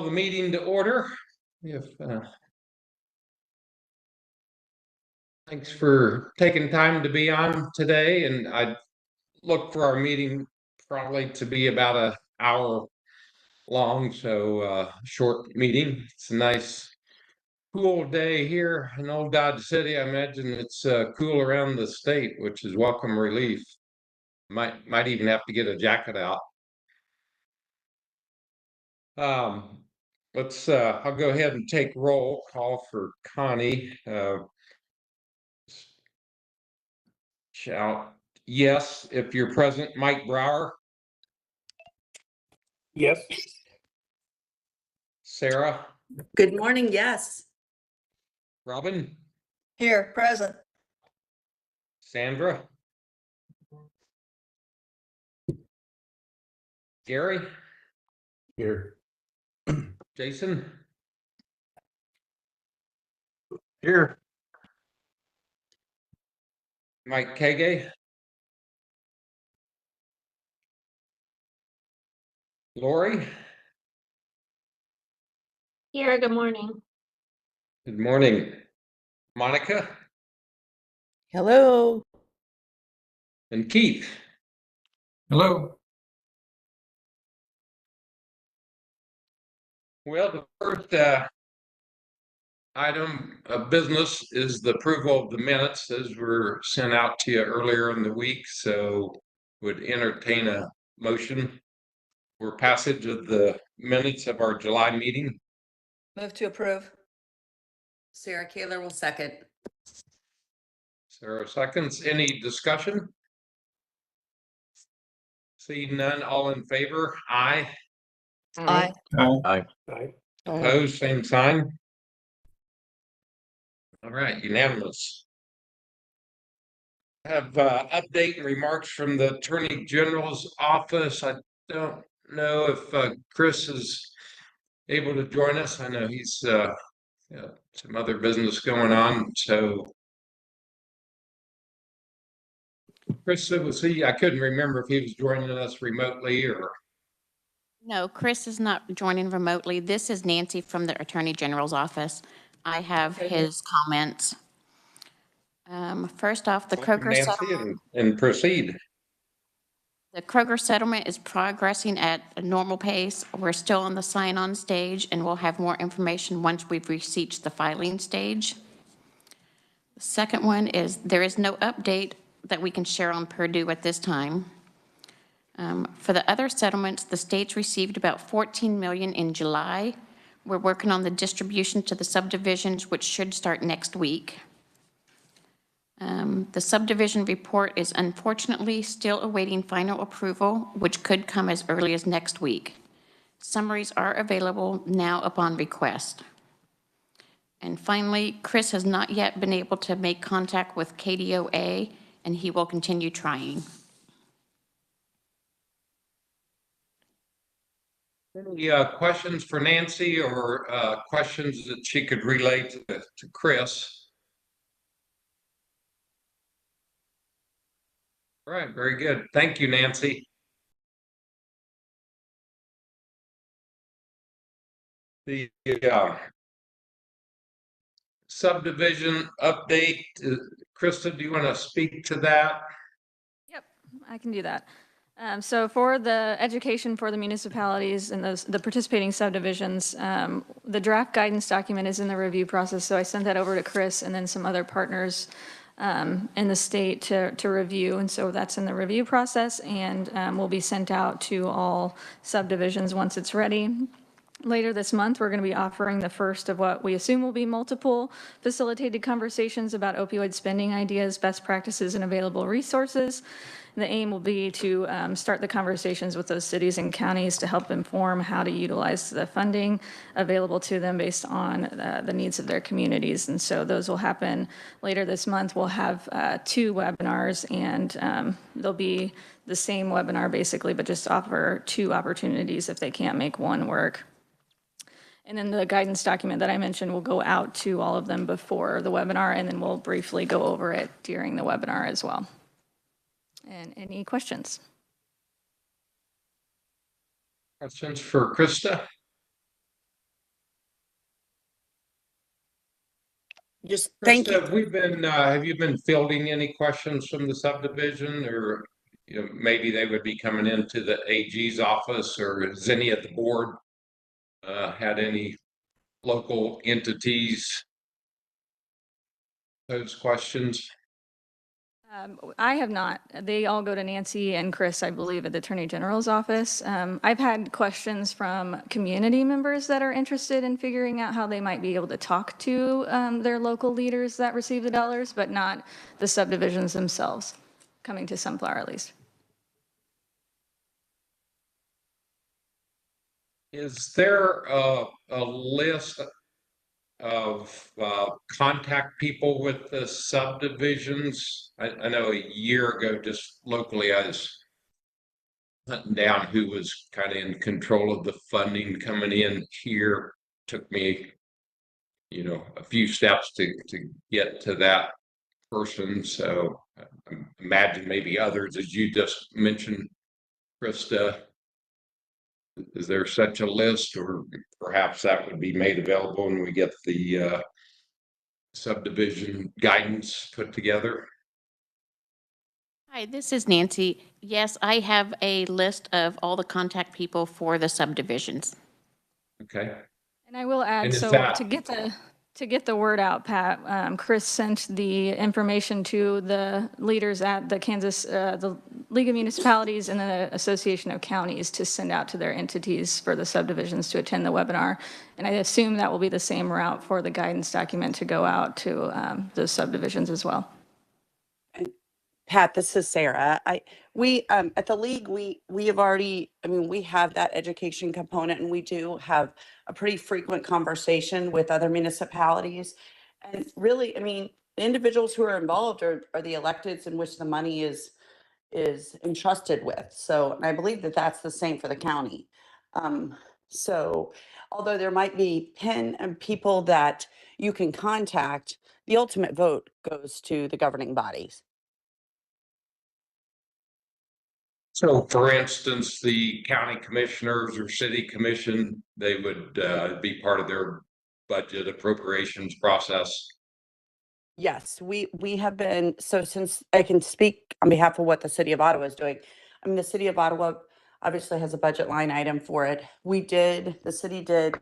The meeting to order. If thanks for taking time to be on today, and I look for our meeting probably to be about an hour long, so short meeting. It's a nice cool day here in Old Dodge City. I imagine it's cool around the state, which is welcome relief. Might even have to get a jacket out. I'll go ahead and take roll call for Connie. Shout yes if you're present. Mike Brower. Yes. Sarah. Good morning. Yes. Robin. Here, present. Sandra. Gary. Here. Jason. Here. Mike Kage. Lori. Here, good morning. Good morning. Monica. Hello. And Keith. Hello. Well, the first item of business is the approval of the minutes as were sent out to you earlier in the week. So would entertain a motion for passage of the minutes of our July meeting. Move to approve. Sarah Kaler will second. Sarah seconds. Any discussion? Seeing none, all in favor? Aye. Aye. Aye. Aye. Opposed, same sign. All right, unanimous. Have update and remarks from the Attorney General's office. I don't know if Chris is able to join us. I know he's some other business going on. So Chris, was he? I couldn't remember if he was joining us remotely or. No, Chris is not joining remotely. This is Nancy from the Attorney General's office. I have his comments. First off, the Kroger settlement. And proceed. The Kroger settlement is progressing at a normal pace. We're still on the sign-on stage, and we'll have more information once we've reached the filing stage. The second one is there is no update that we can share on Purdue at this time. For the other settlements, the states received about $14 million in July. We're working on the distribution to the subdivisions, which should start next week. The subdivision report is unfortunately still awaiting final approval, which could come as early as next week. Summaries are available now upon request. And finally, Chris has not yet been able to make contact with KDOA, and he will continue trying. Any questions for Nancy or questions that she could relate to Chris? All right, very good. Thank you, Nancy. The subdivision update. Krista, do you want to speak to that? Yep, I can do that. So for the education for the municipalities and the participating subdivisions, the draft guidance document is in the review process. So I sent that over to Chris and then some other partners in the state to review. And so that's in the review process and will be sent out to all subdivisions once it's ready. Later this month, we're going to be offering the first of what we assume will be multiple facilitated conversations about opioid spending ideas, best practices, and available resources. And the aim will be to start the conversations with those cities and counties to help inform how to utilize the funding available to them based on the needs of their communities. And so those will happen later this month. We'll have 2 webinars, and they'll be the same webinar basically, but just offer 2 opportunities if they can't make one work. And then the guidance document that I mentioned will go out to all of them before the webinar, and then we'll briefly go over it during the webinar as well. And any questions? Questions for Krista? Just thank you. Krista, have you been fielding any questions from the subdivision, or maybe they would be coming into the AG's office, or has any of the board had any local entities those questions? I have not. They all go to Nancy and Chris, I believe, at the Attorney General's office. I've had questions from community members that are interested in figuring out how they might be able to talk to their local leaders that receive the dollars, but not the subdivisions themselves, coming to Sunflower at least. Is there a list of contact people with the subdivisions? I know a year ago, just locally, I was hunting down who was kind of in control of the funding coming in here. Took me, a few steps to get to that person. So I imagine maybe others, as you just mentioned, Krista. Is there such a list, or perhaps that would be made available when we get the subdivision guidance put together? Hi, this is Nancy. Yes, I have a list of all the contact people for the subdivisions. Okay. And I will add, And is so that- to get the word out, Pat, Chris sent the information to the leaders at the League of Municipalities and the Association of Counties to send out to their entities for the subdivisions to attend the webinar. And I assume that will be the same route for the guidance document to go out to those subdivisions as well. Pat, this is Sarah. We at the league, we have already, we have that education component, and we do have a pretty frequent conversation with other municipalities. And really, the individuals who are involved are the electeds in which the money is entrusted with. So I believe that that's the same for the county. So although there might be people that you can contact, the ultimate vote goes to the governing bodies. So, for instance, the county commissioners or city commission, they would be part of their budget appropriations process. Yes, we have been, so since I can speak on behalf of what the city of Ottawa is doing, the city of Ottawa obviously has a budget line item for it. The city did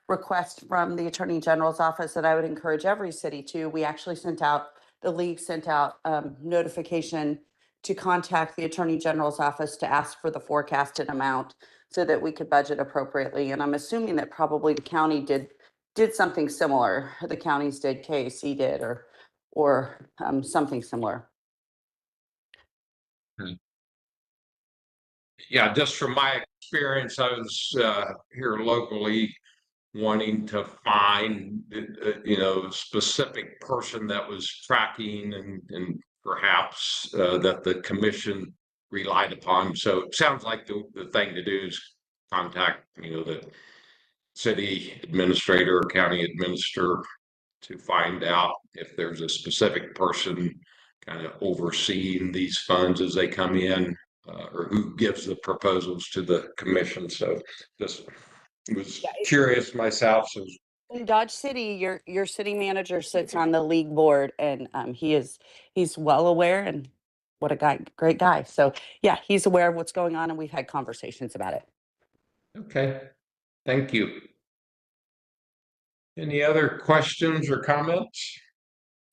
request from the Attorney General's office that I would encourage every city to. We actually the league sent out notification to contact the Attorney General's office to ask for the forecasted amount so that we could budget appropriately. And I'm assuming that probably the county did something similar. The counties did, KC did, or something similar. Yeah, just from my experience, I was here locally wanting to find, a specific person that was tracking and perhaps that the commission relied upon. So it sounds like the thing to do is contact, the city administrator or county administrator to find out if there's a specific person kind of overseeing these funds as they come in, or who gives the proposals to the commission. So just was curious myself. So in Dodge City, your city manager sits on the league board, and he's well aware, and what a great guy. So yeah, he's aware of what's going on, and we've had conversations about it. Okay, thank you. Any other questions or comments?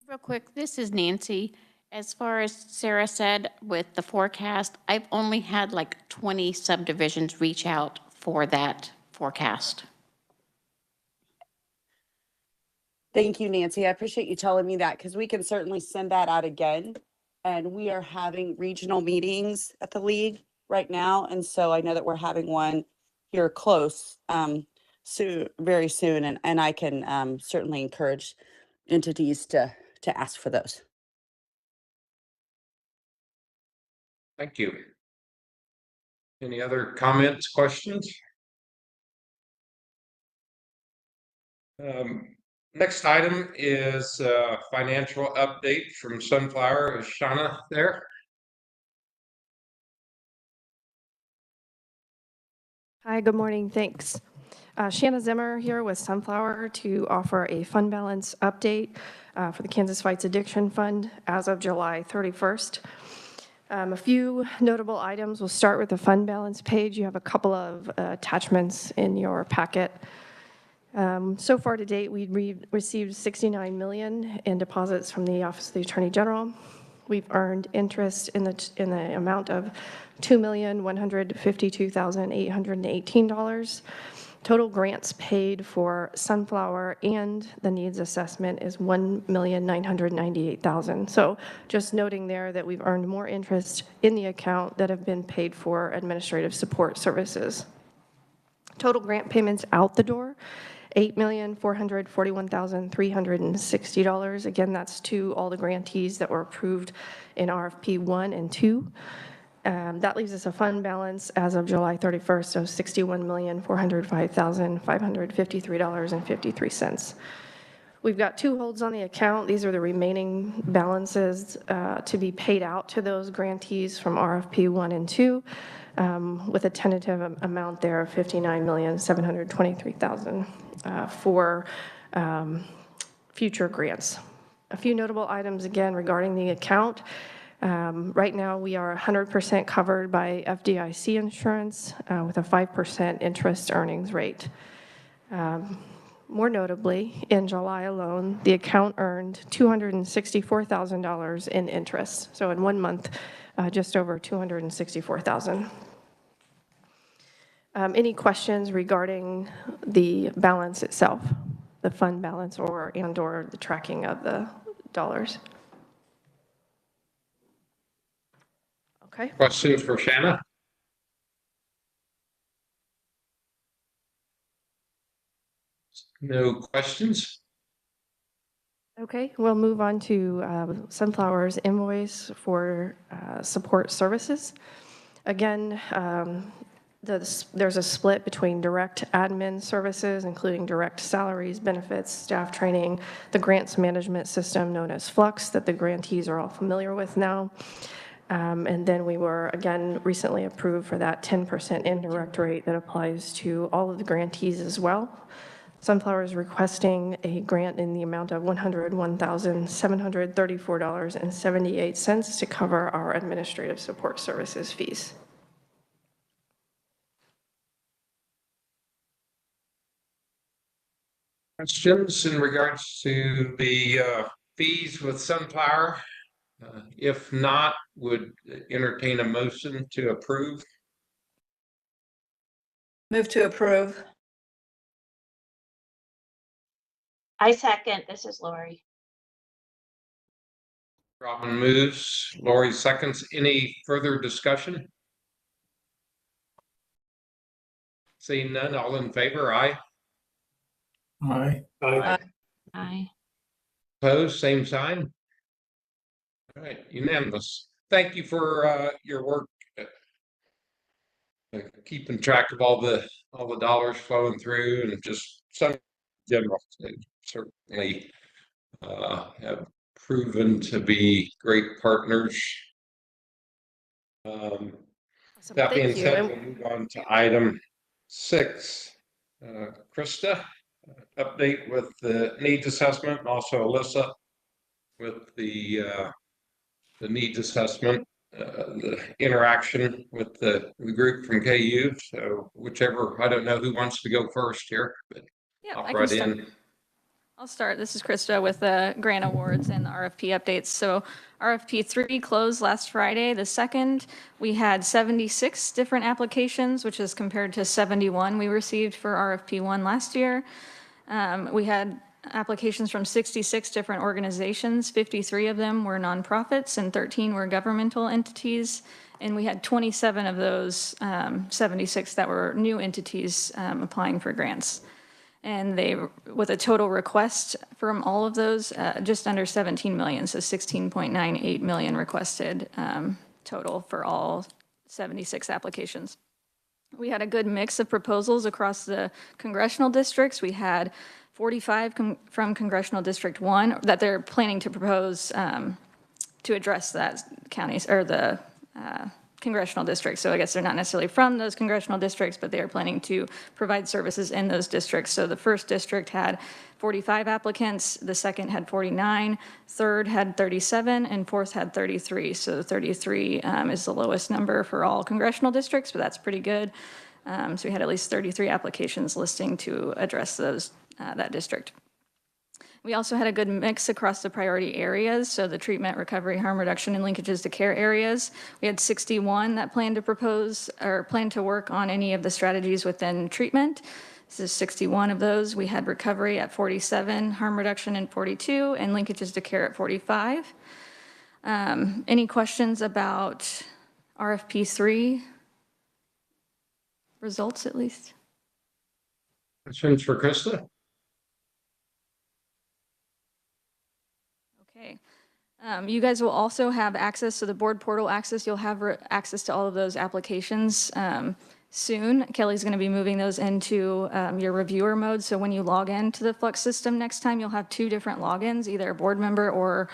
Real quick, this is Nancy. As far as Sarah said with the forecast, I've only had like 20 subdivisions reach out for that forecast. Thank you, Nancy. I appreciate you telling me that, because we can certainly send that out again. And we are having regional meetings at the league right now. And so I know that we're having one here close soon, very soon. And I can certainly encourage entities to ask for those. Thank you. Any other comments, questions? Next item is financial update from Sunflower. Is Shauna there? Hi, good morning, thanks. Shanna Zimmer here with Sunflower to offer a fund balance update for the Kansas Fights Addiction Fund as of July 31st. A few notable items. We'll start with the fund balance page. You have a couple of attachments in your packet. So far to date, we've received $69 million in deposits from the Office of the Attorney General. We've earned interest in the amount of $2,152,818. Total grants paid for Sunflower and the needs assessment is $1,998,000. So just noting there that we've earned more interest in the account that have been paid for administrative support services. Total grant payments out the door, $8,441,360. Again, that's to all the grantees that were approved in RFP 1 and 2. That leaves us a fund balance as of July 31st of $61,405,553.53. We've got 2 holds on the account. These are the remaining balances to be paid out to those grantees from RFP 1 and 2, with a tentative amount there of $59,723,000 for future grants. A few notable items again regarding the account. Right now, we are 100% covered by FDIC insurance with a 5% interest earnings rate. More notably, in July alone, the account earned $264,000 in interest. So in 1 month, just over $264,000. Any questions regarding the balance itself, the fund balance or the tracking of the dollars? Okay. Questions for Shanna? No questions? Okay, we'll move on to Sunflower's invoice for support services. Again, there's a split between direct admin services, including direct salaries, benefits, staff training, the grants management system known as Flux that the grantees are all familiar with now. And then we were, again, recently approved for that 10% indirect rate that applies to all of the grantees as well. Sunflower is requesting a grant in the amount of $101,734.78 to cover our administrative support services fees. Questions in regards to the fees with Sunflower? If not, would entertain a motion to approve. Move to approve. I second. This is Lori. Robin moves, Lori seconds. Any further discussion? Seeing none, all in favor, aye. Aye. Aye. Aye. Opposed, same sign. All right, unanimous. Thank you for your work keeping track of all the dollars flowing through, and just some general certainly have proven to be great partners. Awesome. That being Thank you. said, we'll move on to item 6. Krista, update with the needs assessment, and also Alyssa with the needs assessment, the interaction with the group from KU. So whichever, I don't know who wants to go first here, but Yeah, hop right in. I'll start. This is Krista with the grant awards and the RFP updates. So RFP 3 closed last Friday, the 2nd. We had 76 different applications, which is compared to 71 we received for RFP 1 last year. We had applications from 66 different organizations. 53 of them were nonprofits and 13 were governmental entities. And we had 27 of those 76 that were new entities applying for grants. And they, with a total request from all of those, just under 17 million, so 16.98 million requested total for all 76 applications. We had a good mix of proposals across the congressional districts. We had 45 from Congressional District 1 that they're planning to propose to address that counties or the congressional districts. So I guess they're not necessarily from those congressional districts, but they are planning to provide services in those districts. So the first district had 45 applicants, the second had 49, third had 37, and fourth had 33. So 33 is the lowest number for all congressional districts, but that's pretty good. So we had at least 33 applications listing to address those that district. We also had a good mix across the priority areas, so the treatment, recovery, harm reduction, and linkages to care areas. We had 61 that planned to propose or plan to work on any of the strategies within treatment. This is 61 of those. We had recovery at 47, harm reduction in 42, and linkages to care at 45. Any questions about RFP 3 results, at least? Questions for Krista? Okay. You guys will also have access to the board portal access. You'll have access to all of those applications soon. Kelly's going to be moving those into your reviewer mode. So when you log into the Flux system next time, you'll have 2 different logins, either a board member or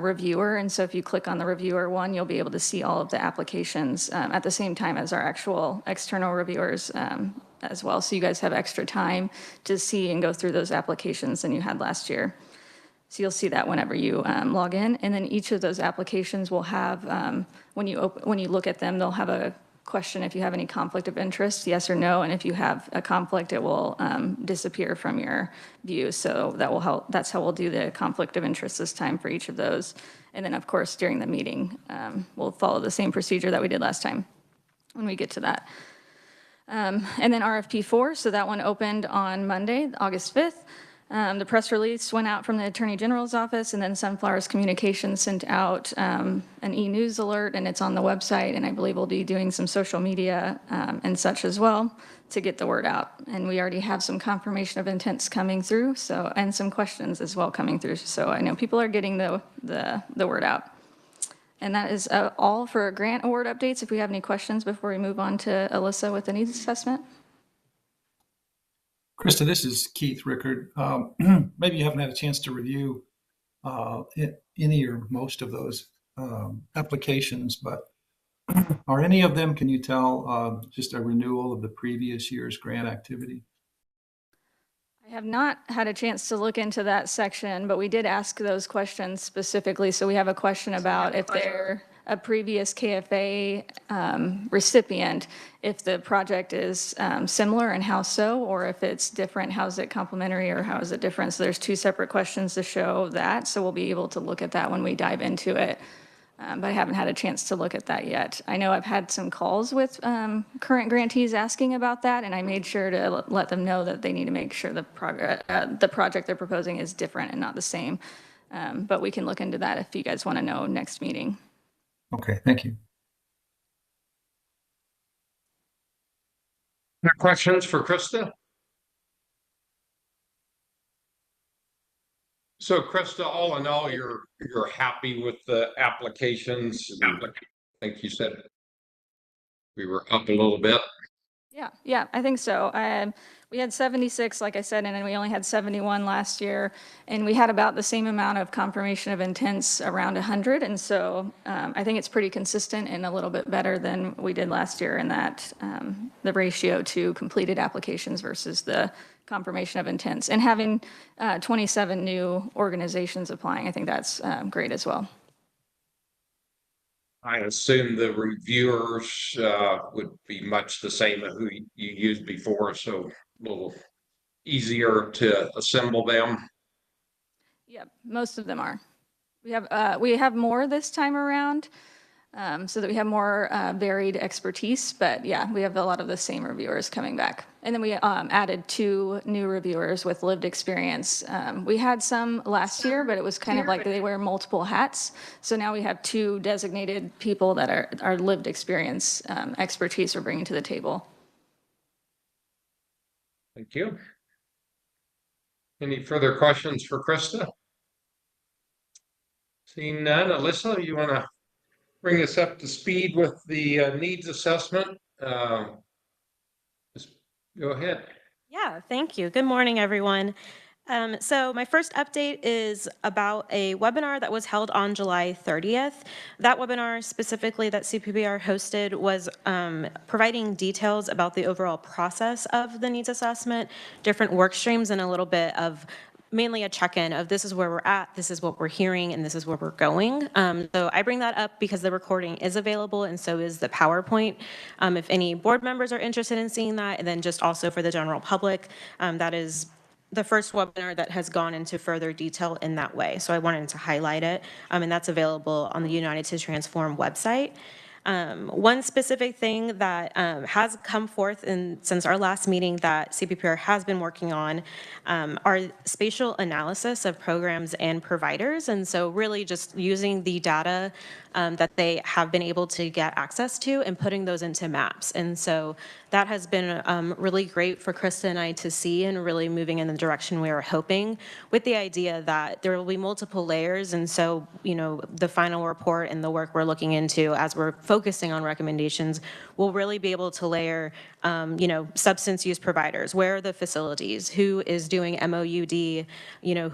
reviewer. And so if you click on the reviewer one, you'll be able to see all of the applications at the same time as our actual external reviewers as well. So you guys have extra time to see and go through those applications than you had last year. So you'll see that whenever you log in. And then each of those applications will have, when you look at them, they'll have a question if you have any conflict of interest, yes or no. And if you have a conflict, it will disappear from your view. So that will help. That's how we'll do the conflict of interest this time for each of those. And then, of course, during the meeting, we'll follow the same procedure that we did last time when we get to that. And then RFP 4, so that one opened on Monday, August 5th. The press release went out from the Attorney General's office, and then Sunflowers Communications sent out an e-news alert, and it's on the website, and I believe we'll be doing some social media and such as well to get the word out. And we already have some confirmation of intents coming through, so, and some questions as well coming through. So I know people are getting the word out. And that is all for grant award updates. If we have any questions before we move on to Alyssa with the needs assessment. Krista, this is Keith Rickard. Maybe you haven't had a chance to review any or most of those applications, but are any of them, can you tell, just a renewal of the previous year's grant activity? I have not had a chance to look into that section, but we did ask those questions specifically. So we have a question about if they're a previous KFA recipient, if the project is similar and how so, or if it's different, how is it complementary or how is it different? So there's 2 separate questions to show that. So we'll be able to look at that when we dive into it. But I haven't had a chance to look at that yet. I know I've had some calls with current grantees asking about that, and I made sure to let them know that they need to make sure the project they're proposing is different and not the same. But we can look into that if you guys want to know next meeting. Okay, thank you. Any questions for Krista? So Krista, all in all, you're happy with the applications? I think you said we were up a little bit. Yeah, I think so. We had 76, like I said, and then we only had 71 last year, and we had about the same amount of confirmation of intents, around 100. And so I think it's pretty consistent and a little bit better than we did last year in that the ratio to completed applications versus the confirmation of intents. And having 27 new organizations applying, I think that's great as well. I assume the reviewers would be much the same as who you used before, so a little easier to assemble them. Yeah, most of them are. We have more this time around, so that we have more varied expertise. But yeah, we have a lot of the same reviewers coming back. And then we added 2 new reviewers with lived experience. We had some last year, but it was kind of like they wear multiple hats. So now we have 2 designated people that are lived experience expertise we're bringing to the table. Thank you. Any further questions for Krista? Seeing none, Alyssa, you want to bring us up to speed with the needs assessment? Just go ahead. Yeah, thank you. Good morning, everyone. So my first update is about a webinar that was held on July 30th. That webinar specifically that CPPR hosted was providing details about the overall process of the needs assessment, different work streams, and a little bit of mainly a check-in of this is where we're at, this is what we're hearing, and this is where we're going. So I bring that up because the recording is available and so is the PowerPoint. If any board members are interested in seeing that, and then just also for the general public, that is the first webinar that has gone into further detail in that way. So I wanted to highlight it, and that's available on the United to Transform website. One specific thing that has come forth since our last meeting that CPPR has been working on are spatial analysis of programs and providers. And so really just using the data that they have been able to get access to and putting those into maps. And so that has been really great for Krista and I to see and really moving in the direction we were hoping, with the idea that there will be multiple layers. And so, the final report and the work we're looking into as we're focusing on recommendations will really be able to layer, substance use providers. Where are the facilities? Who is doing MOUD?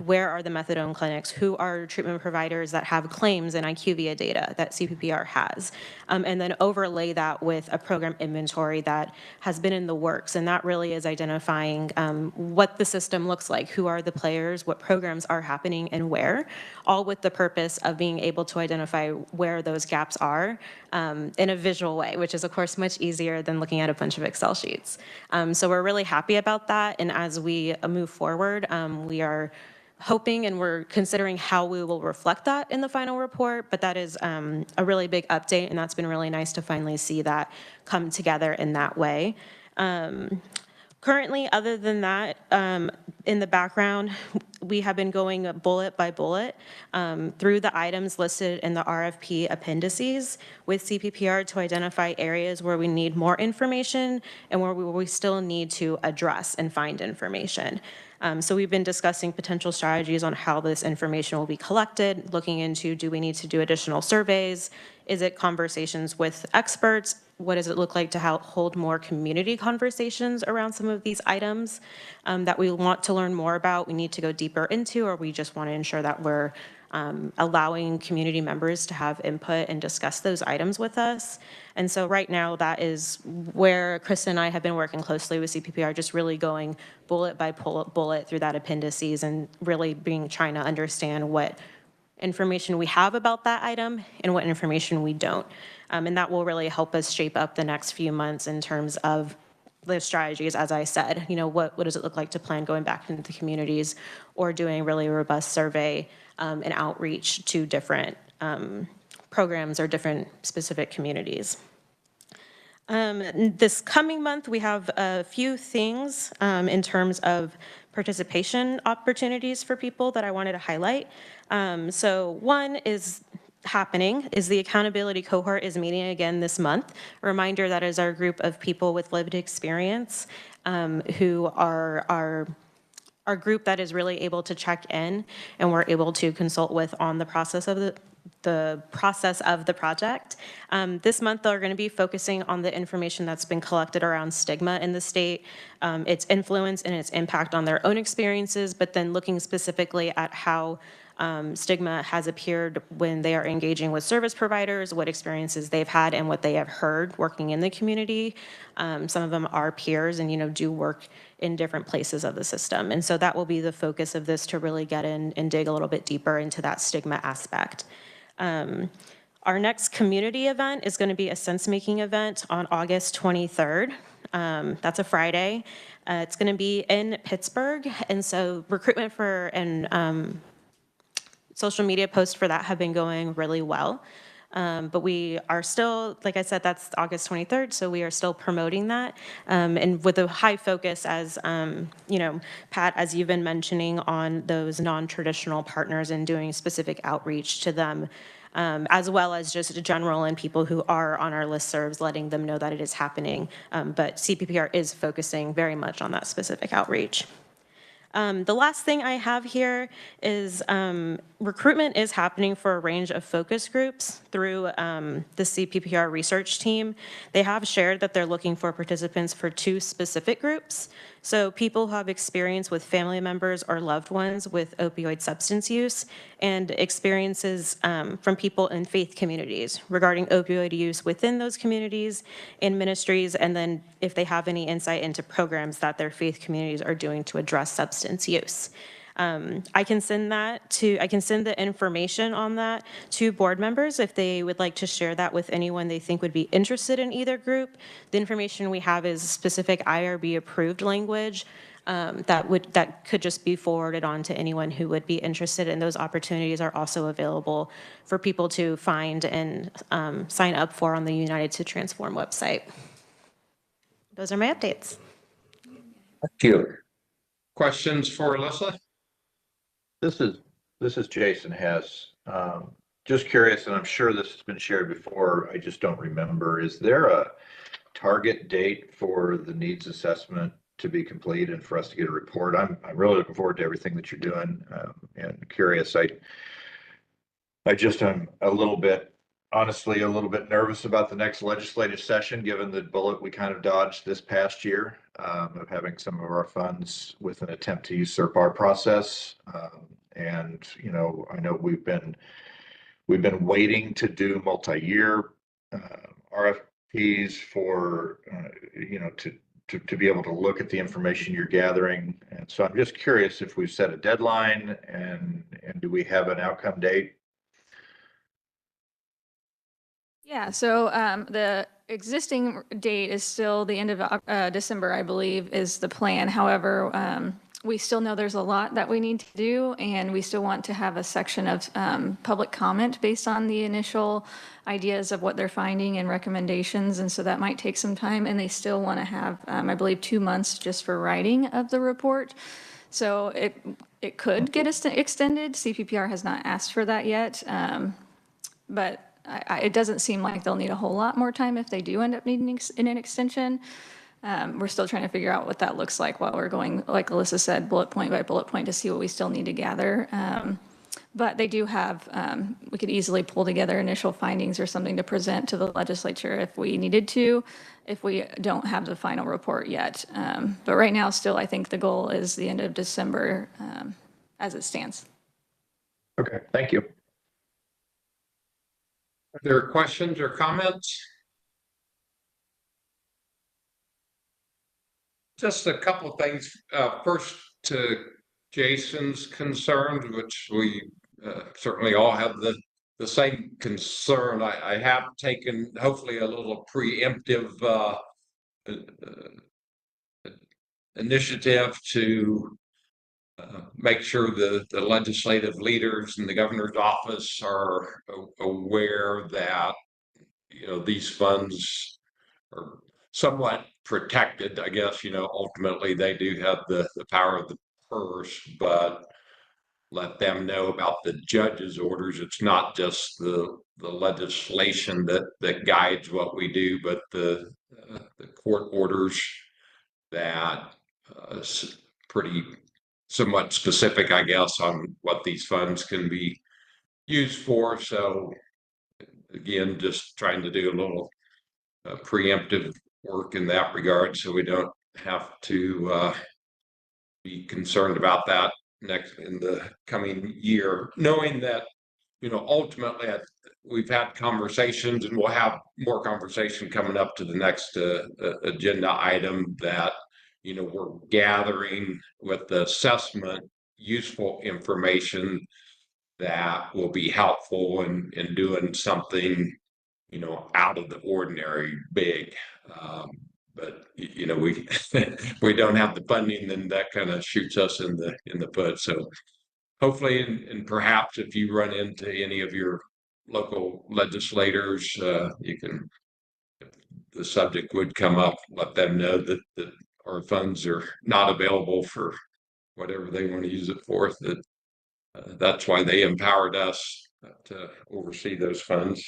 Where are the methadone clinics? Who are treatment providers that have claims and IQVIA data that CPPR has? And then overlay that with a program inventory that has been in the works. And that really is identifying what the system looks like, who are the players, what programs are happening and where, all with the purpose of being able to identify where those gaps are in a visual way, which is of course much easier than looking at a bunch of Excel sheets. So we're really happy about that. And as we move forward, we are hoping and we're considering how we will reflect that in the final report, but that is a really big update, and that's been really nice to finally see that come together in that way. Currently, other than that, in the background, we have been going bullet by bullet through the items listed in the RFP appendices with CPPR to identify areas where we need more information and where we still need to address and find information. So we've been discussing potential strategies on how this information will be collected, looking into, do we need to do additional surveys? Is it conversations with experts? What does it look like to hold more community conversations around some of these items that we want to learn more about, we need to go deeper into, or we just want to ensure that we're allowing community members to have input and discuss those items with us. And so right now that is where Krista and I have been working closely with CPPR, just really going bullet by bullet through that appendices and really trying to understand what information we have about that item and what information we don't. And that will really help us shape up the next few months in terms of the strategies, as I said. What does it look like to plan going back into the communities or doing really robust survey and outreach to different programs or different specific communities. This coming month, we have a few things in terms of participation opportunities for people that I wanted to highlight. So one is the accountability cohort is meeting again this month. A reminder, that is our group of people with lived experience who are our group that is really able to check in and we're able to consult with on the process of the project. This month, they're going to be focusing on the information that's been collected around stigma in the state, its influence and its impact on their own experiences, but then looking specifically at how stigma has appeared when they are engaging with service providers, what experiences they've had and what they have heard working in the community. Some of them are peers and do work in different places of the system. And so that will be the focus of this, to really get in and dig a little bit deeper into that stigma aspect. Our next community event is going to be a sense-making event on August 23rd. That's a Friday. It's going to be in Pittsburgh. And so recruitment and social media posts for that have been going really well. But we are still, like I said, that's August 23rd, so we are still promoting that. And with a high focus, as Pat, as you've been mentioning, on those non-traditional partners and doing specific outreach to them, as well as just general and people who are on our listservs, letting them know that it is happening. But CPPR is focusing very much on that specific outreach. The last thing I have here is recruitment is happening for a range of focus groups through the CPPR research team. They have shared that they're looking for participants for 2 specific groups. So people who have experience with family members or loved ones with opioid substance use, and experiences from people in faith communities regarding opioid use within those communities and ministries, and then if they have any insight into programs that their faith communities are doing to address substance use. I can send the information on that to board members if they would like to share that with anyone they think would be interested in either group. The information we have is specific IRB approved language that could just be forwarded on to anyone who would be interested, and those opportunities are also available for people to find and sign up for on the United to Transform website. Those are my updates. Thank you. Questions for Alyssa? This is Jason Hess. Just curious, and I'm sure this has been shared before, I just don't remember. Is there a target date for the needs assessment to be complete and for us to get a report? I'm really looking forward to everything that you're doing, and curious. I'm a little bit, honestly, a little bit nervous about the next legislative session, given the bullet we kind of dodged this past year of having some of our funds with an attempt to usurp our process. And I know we've been waiting to do multi-year RFPs for to be able to look at the information you're gathering. And so I'm just curious if we've set a deadline, and do we have an outcome date? Yeah, so the existing date is still the end of December, I believe, is the plan. However, we still know there's a lot that we need to do, and we still want to have a section of public comment based on the initial ideas of what they're finding and recommendations, and so that might take some time, and they still want to have, I believe, 2 months just for writing of the report. So it could get extended. CPPR has not asked for that yet, but it doesn't seem like they'll need a whole lot more time if they do end up needing an extension. We're still trying to figure out what that looks like while we're going, like Alyssa said, bullet point by bullet point to see what we still need to gather. But they do have, we could easily pull together initial findings or something to present to the legislature if we needed to, if we don't have the final report yet. But right now, still, I think the goal is the end of December as it stands. Okay, thank you. Are there questions or comments? Just a couple of things. First, to Jason's concerns, which we certainly all have the same concern. I have taken hopefully a little preemptive initiative to make sure the legislative leaders and the governor's office are aware that these funds are somewhat protected. I guess ultimately they do have the power of the purse, but let them know about the judge's orders. It's not just the legislation that guides what we do, but the court orders that pretty somewhat specific, I guess, on what these funds can be used for. So again, just trying to do a little preemptive work in that regard, so we don't have to be concerned about that next in the coming year, knowing that ultimately we've had conversations and we'll have more conversation coming up to the next agenda item that we're gathering with the assessment useful information that will be helpful in doing something out of the ordinary big. But we we don't have the funding, then that kind of shoots us in the foot. So hopefully, and perhaps if you run into any of your local legislators, you can, if the subject would come up, let them know that our funds are not available for whatever they want to use it for. That's why they empowered us to oversee those funds.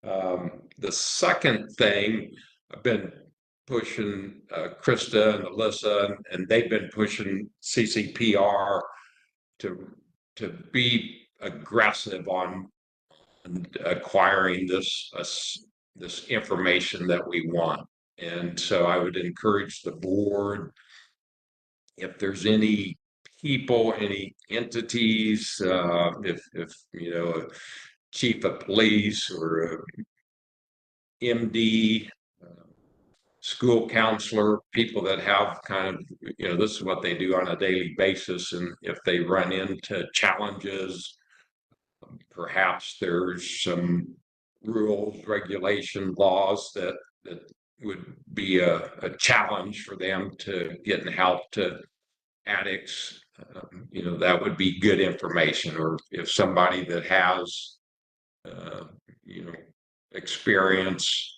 The second thing, I've been pushing Krista and Alyssa, and they've been pushing CCPR to be aggressive on acquiring this information that we want. And so I would encourage the board, if there's any people, any entities, if you know, a chief of police or a MD, school counselor, people that have kind of, you know, this is what they do on a daily basis, and if they run into challenges, perhaps there's some rules, regulation, laws that would be a challenge for them to getting help to addicts. You know, that would be good information. Or if somebody that has, you know, experience,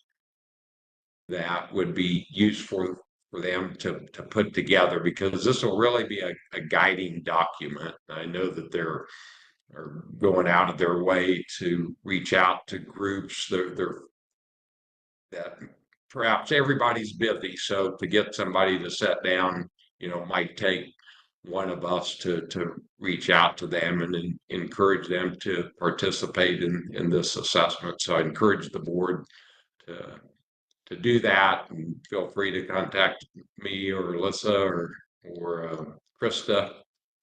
that would be useful for them to put together, because this will really be a guiding document. I know that they're are going out of their way to reach out to groups. That perhaps everybody's busy, so to get somebody to sit down, you know, might take one of us to reach out to them and encourage them to participate in this assessment. So I encourage the board to do that, and feel free to contact me or Alyssa or Krista.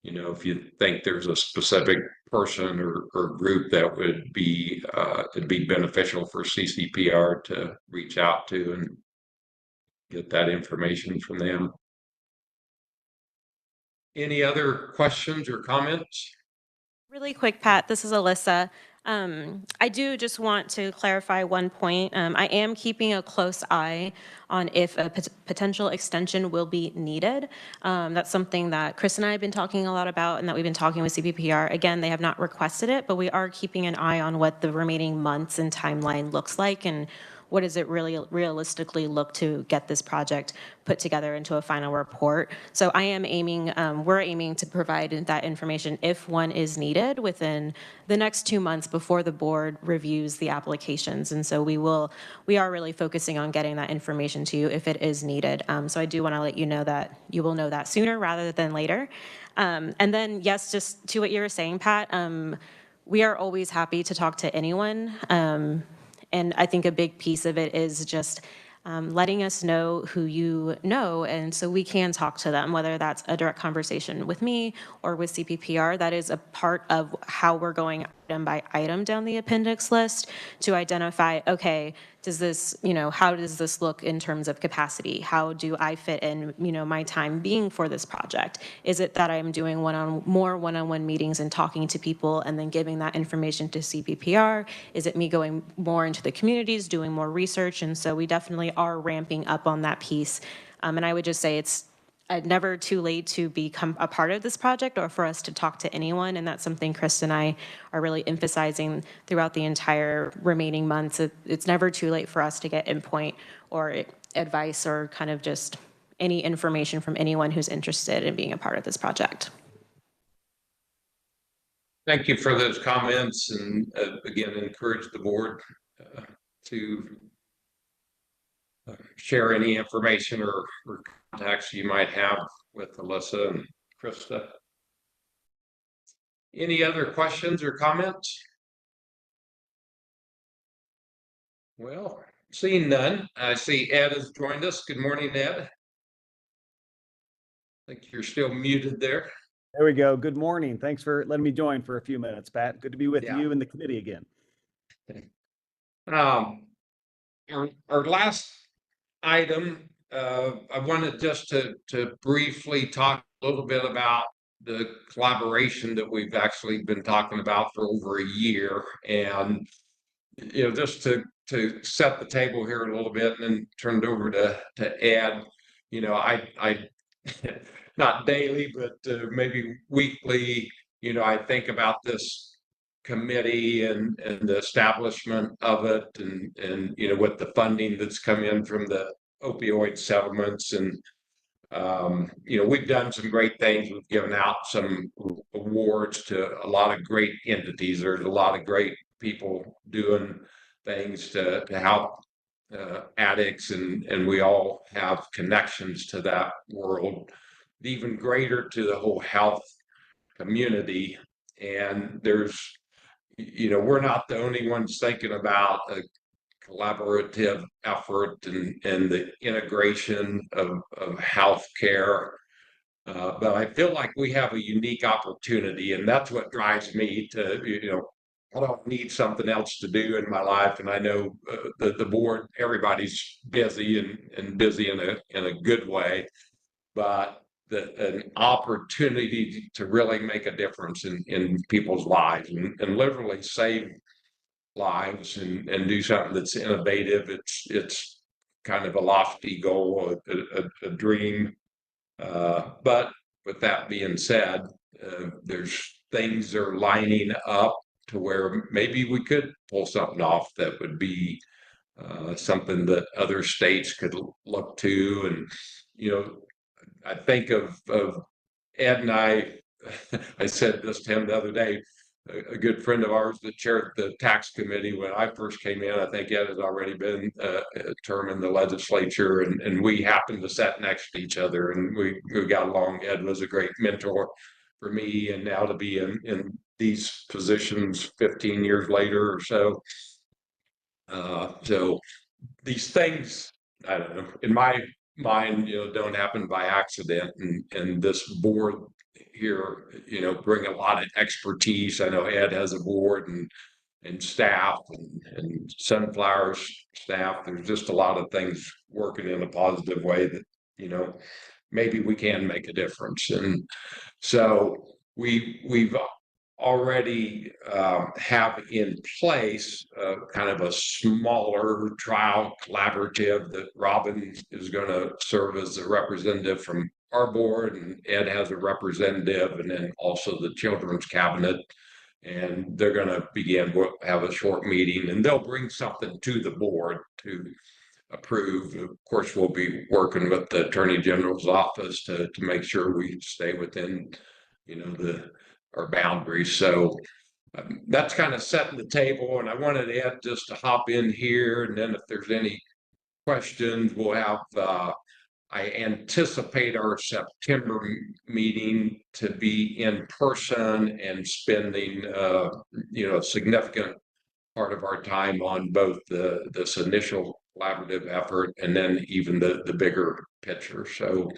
You know, if you think there's a specific person or group that would be it'd be beneficial for CCPR to reach out to and get that information from them. Any other questions or comments? Really quick, Pat, this is Alyssa. I do just want to clarify one point. I am keeping a close eye on if a potential extension will be needed. That's something that Chris and I have been talking a lot about, and that we've been talking with CPPR. Again, they have not requested it, but we are keeping an eye on what the remaining months and timeline looks like, and what does it really realistically look to get this project put together into a final report. So I am aiming, we're aiming to provide that information if one is needed within the next 2 months before the board reviews the applications. And so we are really focusing on getting that information to you if it is needed. So I do want to let you know that you will know that sooner rather than later. And then, yes, just to what you were saying, Pat, we are always happy to talk to anyone. And I think a big piece of it is just letting us know who you know, and so we can talk to them, whether that's a direct conversation with me or with CPPR. That is a part of how we're going item by item down the appendix list to identify, okay, does this, you know, how does this look in terms of capacity? How do I fit in, you know, my time being for this project? Is it that I'm doing more one-on-one meetings and talking to people and then giving that information to CPPR? Is it me going more into the communities, doing more research? And so we definitely are ramping up on that piece. And I would just say it's never too late to become a part of this project or for us to talk to anyone. And that's something Chris and I are really emphasizing throughout the entire remaining months. It's never too late for us to get input or advice or kind of just any information from anyone who's interested in being a part of this project. Thank you for those comments, and again, encourage the board to share any information or contacts you might have with Alyssa and Krista. Any other questions or comments? Well, seeing none, I see Ed has joined us. Good morning, Ed. I think you're still muted there. There we go. Good morning. Thanks for letting me join for a few minutes, Pat. Good to be with you and the committee again. Our last item, I wanted just to briefly talk a little bit about the collaboration that we've actually been talking about for over a year, and you know, just to set the table here a little bit and then turn it over to Ed. You know, I not daily, but maybe weekly, you know, I think about this committee and the establishment of it, and you know, with the funding that's come in from the opioid settlements, and you know, we've done some great things. We've given out some awards to a lot of great entities. There's a lot of great people doing things to help addicts, and we all have connections to that world, even greater to the whole health community. And we're not the only ones thinking about a collaborative effort and the integration of healthcare. But I feel like we have a unique opportunity, and that's what drives me to, I don't need something else to do in my life. And I know the board, everybody's busy and busy in a good way, but an opportunity to really make a difference in people's lives and literally save lives and do something that's innovative. It's kind of a lofty goal, a dream. But with that being said, there's things that are lining up to where maybe we could pull something off that would be something that other states could look to. And, I think of Ed and I said this to him the other day, a good friend of ours that chaired the tax committee when I first came in. I think Ed has already been a term in the legislature, and we happened to sit next to each other, and we got along. Ed was a great mentor for me, and now to be in these positions 15 years later or so. So these things, I don't know, in my mind, don't happen by accident, and this board here, bring a lot of expertise. I know Ed has a board and staff and Sunflower's staff. There's just a lot of things working in a positive way that, maybe we can make a difference. And so we've already have in place kind of a smaller trial collaborative that Robin is going to serve as a representative from our board, and Ed has a representative, and then also the children's cabinet. And they're going to have a short meeting, and they'll bring something to the board to approve. Of course, we'll be working with the Attorney General's office to make sure we stay within, our boundaries. So that's kind of setting the table. And I wanted Ed just to hop in here, and then if there's any questions, we'll have. I anticipate our September meeting to be in person and spending, a significant part of our time on both this initial collaborative effort and then even the bigger picture. So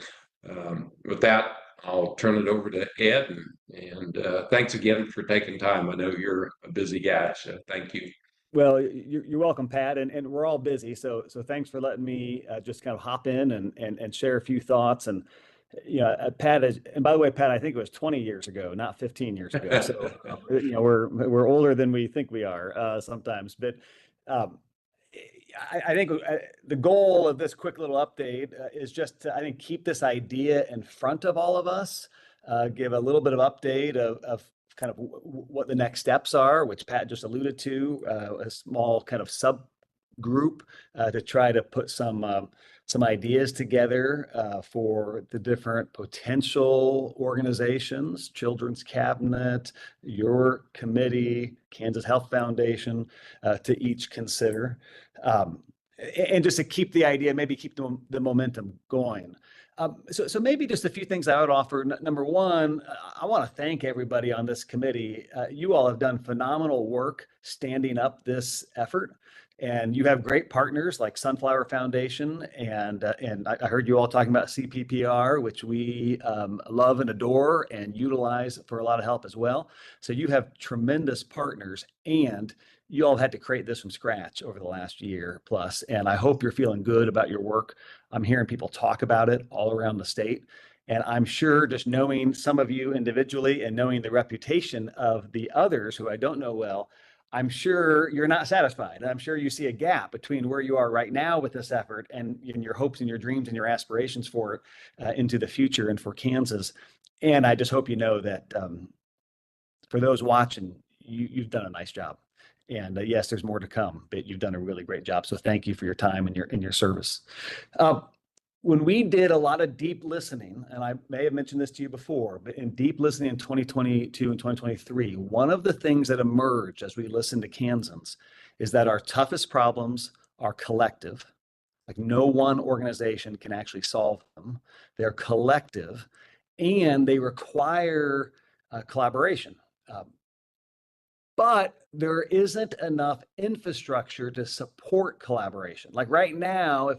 with that, I'll turn it over to Ed, and thanks again for taking time. I know you're a busy guy, so thank you. Well, you're welcome, Pat, and we're all busy, so thanks for letting me just kind of hop in and share a few thoughts. And Pat is, and by the way, Pat, I think it was 20 years ago, not 15 years ago. So we're older than we think we are sometimes. But I think the goal of this quick little update is just to, I think, keep this idea in front of all of us, give a little bit of update of kind of what the next steps are, which Pat just alluded to, a small kind of subgroup to try to put some ideas together for the different potential organizations, Children's Cabinet, your committee, Kansas Health Foundation, to each consider. And just to keep the idea, maybe keep the momentum going. So maybe just a few things I would offer. Number one, I want to thank everybody on this committee. You all have done phenomenal work standing up this effort, and you have great partners like Sunflower Foundation, and I heard you all talking about CPPR, which we love and adore and utilize for a lot of help as well. So you have tremendous partners, and you all had to create this from scratch over the last year plus, and I hope you're feeling good about your work. I'm hearing people talk about it all around the state, and I'm sure just knowing some of you individually and knowing the reputation of the others who I don't know well, I'm sure you're not satisfied. I'm sure you see a gap between where you are right now with this effort and your hopes and your dreams and your aspirations for it into the future and for Kansas. And I just hope you know that for those watching, you've done a nice job. And yes, there's more to come, but you've done a really great job. So thank you for your time and your service. When we did a lot of deep listening, and I may have mentioned this to you before, but in deep listening in 2022 and 2023, one of the things that emerged as we listened to Kansans is that our toughest problems are collective. Like no one organization can actually solve them. They're collective and they require collaboration. But there isn't enough infrastructure to support collaboration. Like right now,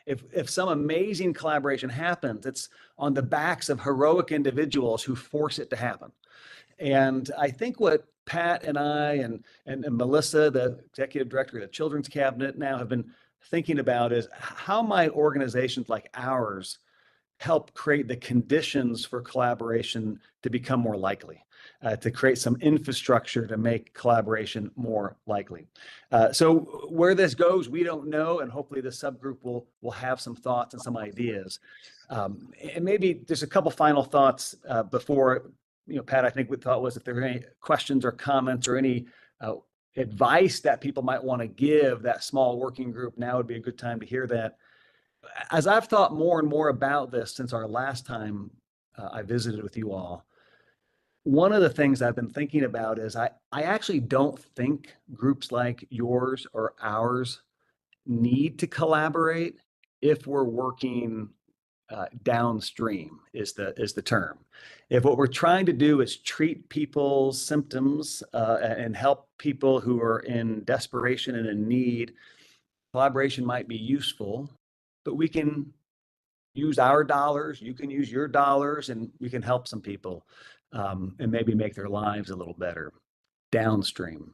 if some amazing collaboration happens, it's on the backs of heroic individuals who force it to happen. And I think what Pat and I and Melissa, the executive director of the Children's Cabinet, now have been thinking about is how might organizations like ours help create the conditions for collaboration to become more likely, to create some infrastructure to make collaboration more likely. So where this goes, we don't know, and hopefully the subgroup will have some thoughts and some ideas. And maybe there's a couple final thoughts before, Pat, I think what thought was if there are any questions or comments or any advice that people might want to give that small working group, now would be a good time to hear that. As I've thought more and more about this since our last time I visited with you all, one of the things I've been thinking about is I actually don't think groups like yours or ours need to collaborate if we're working downstream is the term. If what we're trying to do is treat people's symptoms and help people who are in desperation and in need, collaboration might be useful, but we can use our dollars, you can use your dollars, and we can help some people and maybe make their lives a little better downstream.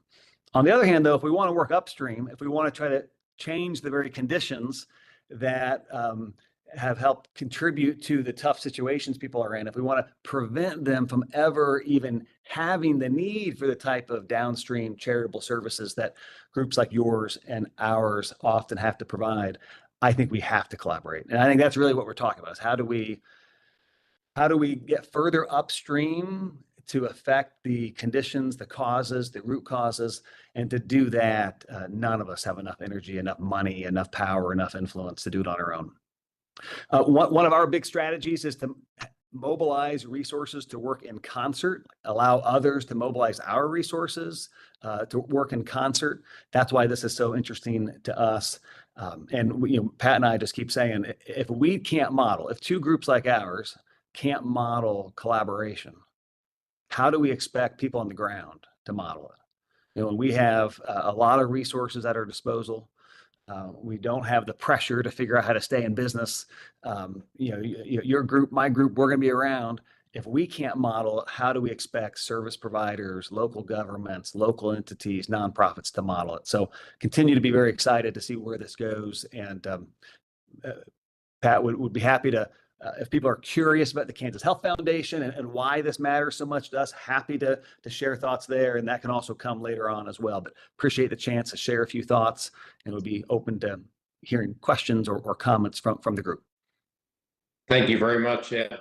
On the other hand, though, if we want to work upstream, if we want to try to change the very conditions that have helped contribute to the tough situations people are in, if we want to prevent them from ever even having the need for the type of downstream charitable services that groups like yours and ours often have to provide, I think we have to collaborate. And I think that's really what we're talking about is how do we get further upstream to affect the conditions, the causes, the root causes, and to do that, none of us have enough energy, enough money, enough power, enough influence to do it on our own. One of our big strategies is to mobilize resources to work in concert, allow others to mobilize our resources to work in concert. That's why this is so interesting to us. And Pat and I just keep saying, if we can't model, if two groups like ours can't model collaboration, how do we expect people on the ground to model it? When we have a lot of resources at our disposal, we don't have the pressure to figure out how to stay in business. Your group, my group, we're going to be around. If we can't model it, how do we expect service providers, local governments, local entities, nonprofits to model it? So continue to be very excited to see where this goes. And Pat would be happy to, if people are curious about the Kansas Health Foundation and why this matters so much to us, happy to share thoughts there. And that can also come later on as well. But appreciate the chance to share a few thoughts and would be open to hearing questions or comments from the group. Thank you very much, Ed.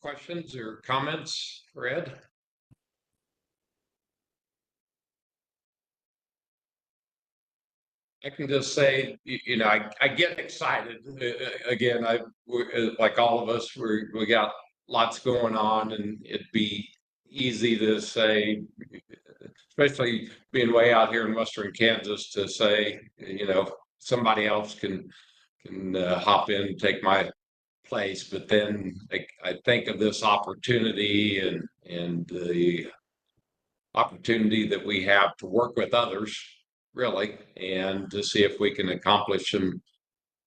Questions or comments for Ed? I can just say, I get excited. Again, like all of us, we got lots going on, and it'd be easy to say, especially being way out here in Western Kansas, to say, somebody else can hop in and take my place. But then I think of this opportunity and the opportunity that we have to work with others, really, and to see if we can accomplish some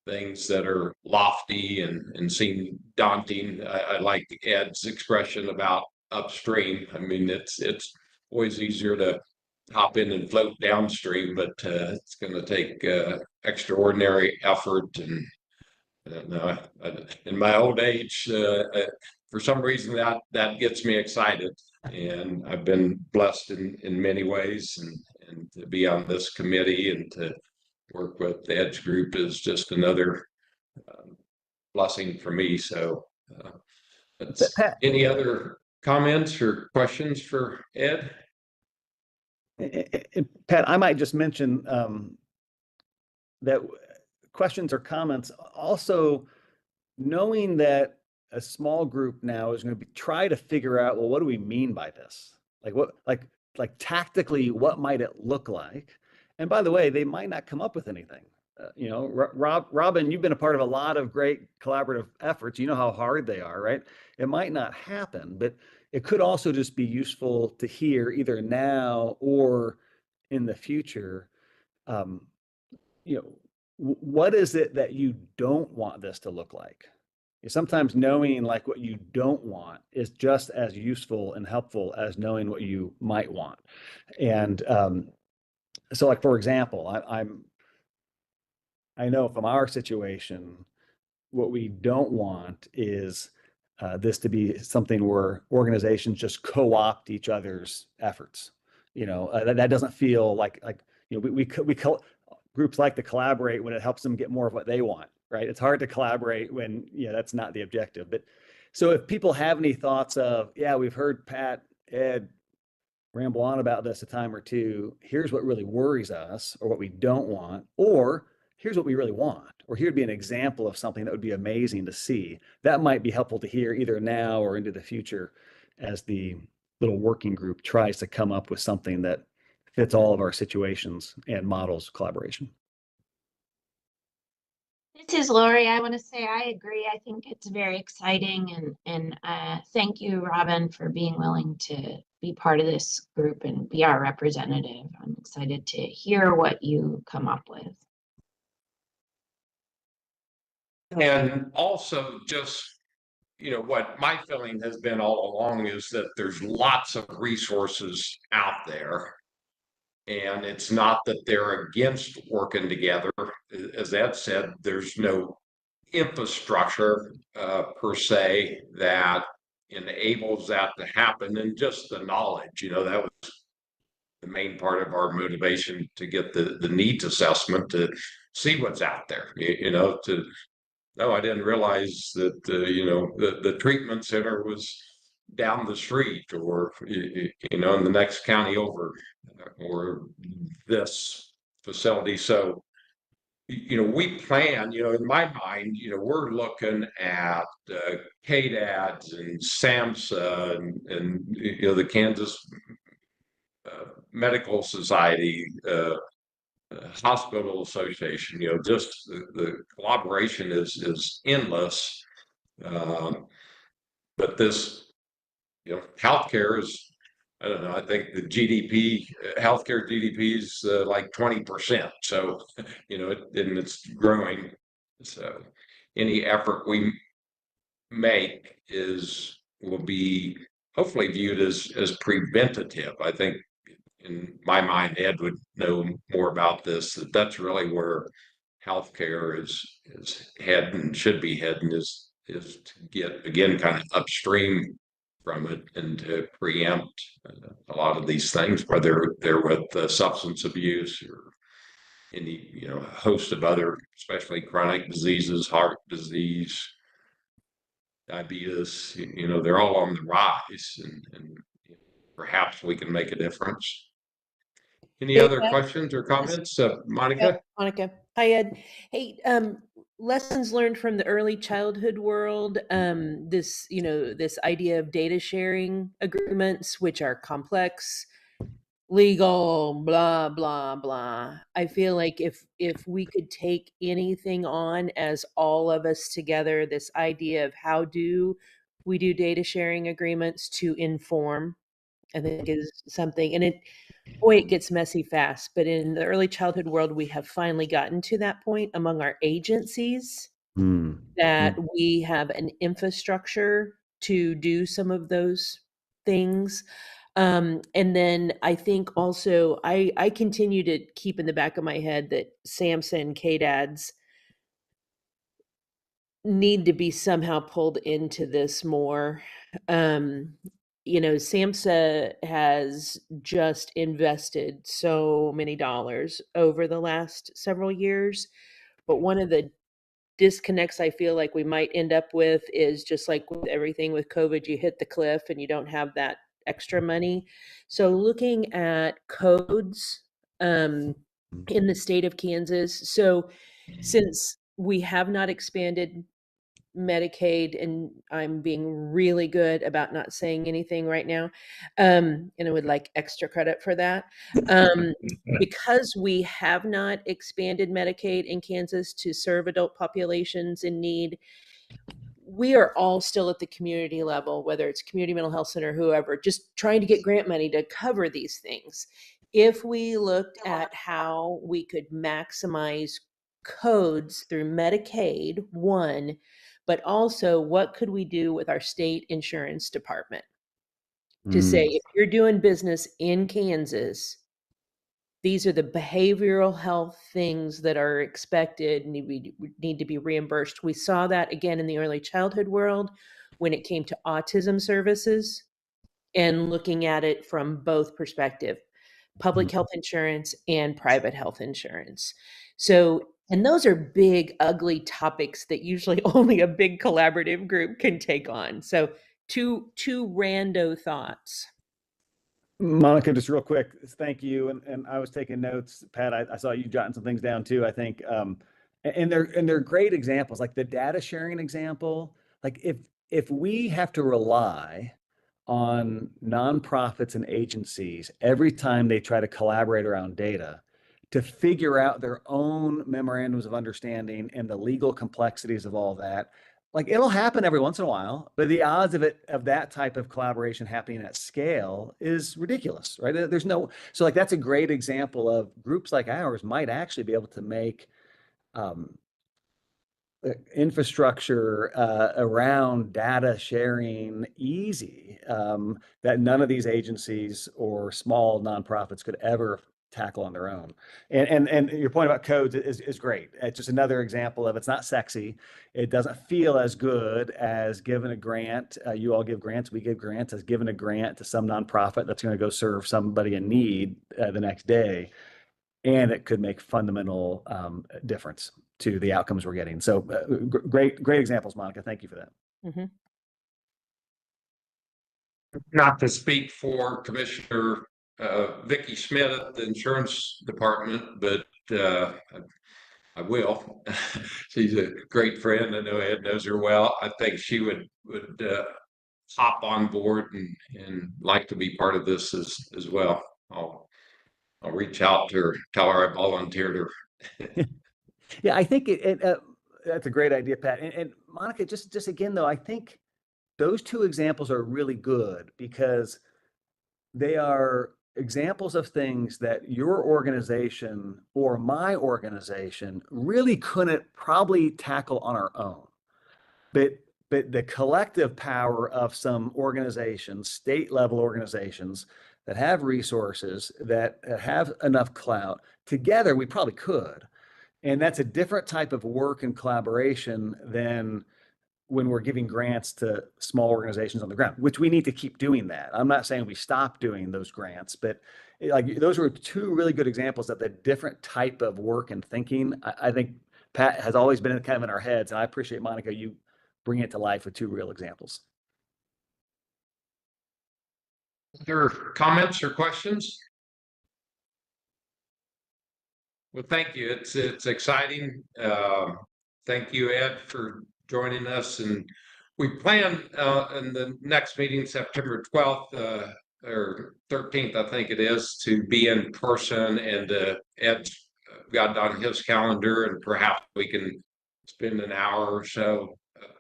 things that are lofty and seem daunting. I like Ed's expression about upstream. I mean, it's always easier to hop in and float downstream, but it's going to take extraordinary effort. And in my old age, for some reason that gets me excited. And I've been blessed in many ways, and to be on this committee and to work with the Ed's group is just another blessing for me. So any other comments or questions for Ed? Pat, I might just mention that questions or comments also, knowing that a small group now is going to try to figure out, well, what do we mean by this? Like tactically, what might it look like? And by the way, they might not come up with anything. Robin, you've been a part of a lot of great collaborative efforts. You know how hard they are, right? It might not happen, but it could also just be useful to hear either now or in the future. Um, what is it that you don't want this to look like? Sometimes knowing like what you don't want is just as useful and helpful as knowing what you might want. And so, like for example, I know from our situation, what we don't want is this to be something where organizations just co-opt each other's efforts. That doesn't feel like groups like to collaborate when it helps them get more of what they want, right? It's hard to collaborate when that's not the objective. But so if people have any thoughts of, yeah, we've heard Pat, Ed ramble on about this a time or two, here's what really worries us or what we don't want, or here's what we really want, or here'd be an example of something that would be amazing to see. That might be helpful to hear either now or into the future as the little working group tries to come up with something that fits all of our situations and models collaboration. This is Lori. I want to say I agree. I think it's very exciting, and thank you, Robin, for being willing to be part of this group and be our representative. I'm excited to hear what you come up with. And also just, what my feeling has been all along is that there's lots of resources out there. And it's not that they're against working together. As Ed said, there's no infrastructure per se that enables that to happen, and just the knowledge, that was the main part of our motivation to get the needs assessment, to see what's out there, I didn't realize that the treatment center was down the street, or in the next county over, or this facility. So we plan, in my mind, we're looking at KDADS and SAMHSA and the Kansas Medical Society, Hospital Association. Just the collaboration is endless. But this, healthcare is, I don't know, I think the GDP, healthcare GDP is like 20%. So, and it's growing. So any effort we make will be hopefully viewed as preventative. I think in my mind, Ed would know more about this, that's really where healthcare is heading and should be heading, is to get, again, kind of upstream from it and to preempt a lot of these things, whether they're with substance abuse or any, host of other, especially chronic diseases, heart disease, diabetes, they're all on the rise, and perhaps we can make a difference. Any other questions or comments? Monica? Monica. Hi, Ed. Hey, lessons learned from the early childhood world, this idea of data sharing agreements, which are complex, legal, blah, blah, blah. I feel like if we could take anything on as all of us together, this idea of how do we do data sharing agreements to inform, I think is something, and it gets messy fast, but in the early childhood world, we have finally gotten to that point among our agencies that we have an infrastructure to do some of those things. And then I think also I continue to keep in the back of my head that SAMHSA and KDADS need to be somehow pulled into this more. SAMHSA has just invested so many dollars over the last several years, but one of the disconnects I feel like we might end up with is just like with everything with COVID, you hit the cliff and you don't have that extra money. So looking at codes in the state of Kansas, so since we have not expanded Medicaid, and I'm being really good about not saying anything right now, and I would like extra credit for that. Because we have not expanded Medicaid in Kansas to serve adult populations in need, we are all still at the community level, whether it's community mental health center, whoever, just trying to get grant money to cover these things. If we looked at how we could maximize codes through Medicaid, one, but also what could we do with our state insurance department to say, if you're doing business in Kansas, these are the behavioral health things that are expected, need to be reimbursed. We saw that again in the early childhood world when it came to autism services, and looking at it from both perspective, public health insurance and private health insurance. So, and those are big, ugly topics that usually only a big collaborative group can take on. So two rando thoughts. Monica, just real quick, thank you. And I was taking notes, Pat. I saw you jotting some things down too. I think, and they're great examples, like the data sharing example. Like if we have to rely on nonprofits and agencies every time they try to collaborate around data to figure out their own memorandums of understanding and the legal complexities of all that, like it'll happen every once in a while, but the odds of that type of collaboration happening at scale is ridiculous, right? There's no, so like that's a great example of groups like ours might actually be able to make infrastructure around data sharing easy, that none of these agencies or small nonprofits could ever tackle on their own. And your point about codes is great. It's just another example of, it's not sexy. It doesn't feel as good as giving a grant. You all give grants, we give grants, as giving a grant to some nonprofit that's going to go serve somebody in need the next day. And it could make fundamental difference to the outcomes we're getting. So great examples, Monica. Thank you for that. Mm-hmm. Not to speak for Commissioner Vicki Schmidt at the insurance department, but I will. She's a great friend. I know Ed knows her well. I think she would hop on board and like to be part of this as well. I'll reach out to her, tell her I volunteered her. Yeah, I think that's a great idea, Pat. And Monica, just again though, I think those two examples are really good because they are examples of things that your organization or my organization really couldn't probably tackle on our own. But the collective power of some organizations, state level organizations that have resources, that have enough clout, together we probably could. And that's a different type of work and collaboration than when we're giving grants to small organizations on the ground, which we need to keep doing that. I'm not saying we stop doing those grants, but like those were two really good examples of the different type of work and thinking. I think Pat has always been kind of in our heads, and I appreciate, Monica, you bring it to life with two real examples. Other comments or questions? Well, thank you. It's exciting. Thank you, Ed, for joining us. And we plan in the next meeting, September 12th or 13th, I think it is, to be in person. And Ed's got on his calendar, and perhaps we can spend an hour or so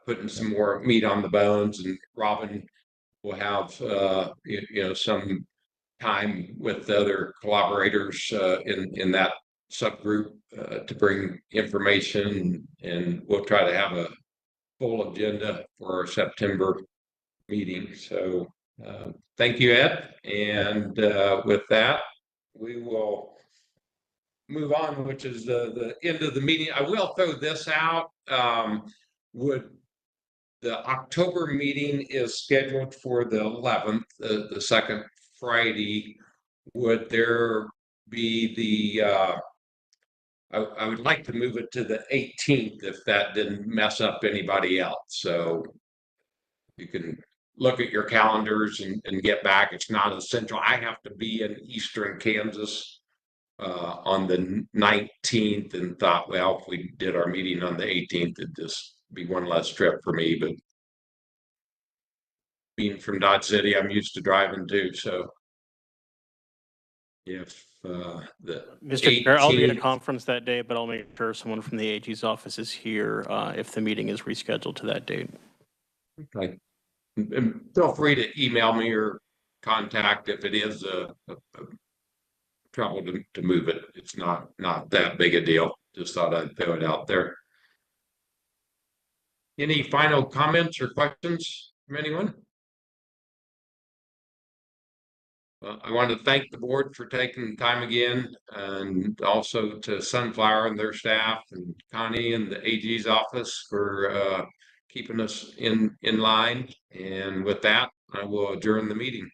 putting some more meat on the bones. And Robin will have some time with the other collaborators in that subgroup to bring information, and we'll try to have a full agenda for our September meeting. So thank you, Ed. And with that, we will move on, which is the end of the meeting. I will throw this out. The October meeting is scheduled for the 11th, the second Friday. Would there be the I would like to move it to the 18th if that didn't mess up anybody else. So you can look at your calendars and get back. It's not essential. I have to be in Eastern Kansas on the 19th, and thought, well, if we did our meeting on the 18th, it'd just be one less trip for me, but being from Dodge City, I'm used to driving too, so. If the Mr. Chair, I'll be at a 18th conference that day, but I'll make sure someone from the AG's office is here if the meeting is rescheduled to that date. Okay. And feel free to email me or contact if it is a trouble to move it. It's not that big a deal. Just thought I'd throw it out there. Any final comments or questions from anyone? I want to thank the board for taking time again, and also to Sunflower and their staff, and Connie and the AG's office for keeping us in line. And with that, I will adjourn the meeting.